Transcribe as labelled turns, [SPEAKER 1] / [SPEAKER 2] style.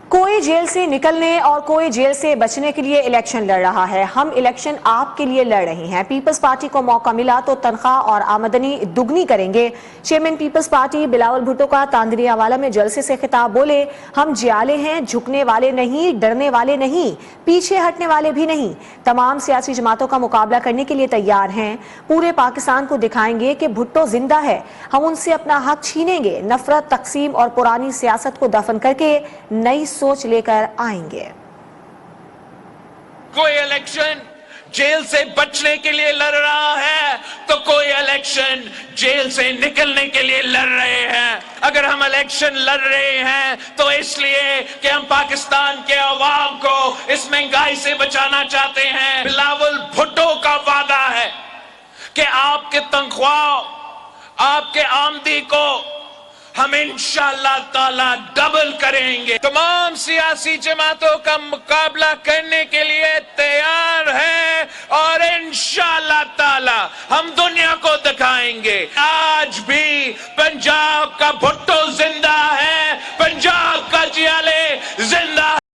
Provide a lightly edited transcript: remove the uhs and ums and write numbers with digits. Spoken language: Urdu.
[SPEAKER 1] کوئی جیل سے نکلنے اور کوئی جیل سے بچنے کے لیے الیکشن لڑ رہا ہے۔ ہم الیکشن آپ کے لیے لڑ رہے ہیں۔ پیپلز پارٹی کو موقع ملا تو تنخواہ اور آمدنی دگنی کریں گے۔ چیئرمین پیپلز پارٹی بلاول بھٹو کا تاندنیا والا میں جلسے سے خطاب بولے، ہم جیالے ہیں، جھکنے والے نہیں، ڈرنے والے نہیں، پیچھے ہٹنے والے بھی نہیں، تمام سیاسی جماعتوں کا مقابلہ کرنے کے لیے تیار ہیں۔ پورے پاکستان کو دکھائیں گے کہ بھٹو زندہ ہے، ہم ان سے اپنا حق چھینیں گے، نفرت، تقسیم اور پرانی سیاست کو دفن کر کے نئی سوچ لے کر آئیں گے۔
[SPEAKER 2] کوئی الیکشن جیل سے بچنے کے لیے لڑ رہا ہے تو کوئی الیکشن جیل سے نکلنے کے لیے لڑ رہے ہیں۔ اگر ہم الیکشن لڑ رہے ہیں تو اس لیے کہ ہم پاکستان کے عوام کو اس مہنگائی سے بچانا چاہتے ہیں۔ بلاول بھٹو کا وعدہ ہے کہ آپ کے تنخواہ، آپ کے آمدنی کو ہم انشاءاللہ تعالی ڈبل کریں گے۔ تمام سیاسی جماعتوں کا مقابلہ کرنے کے لیے تیار ہیں اور انشاءاللہ تعالی ہم دنیا کو دکھائیں گے۔ آج بھی پنجاب کا بھٹو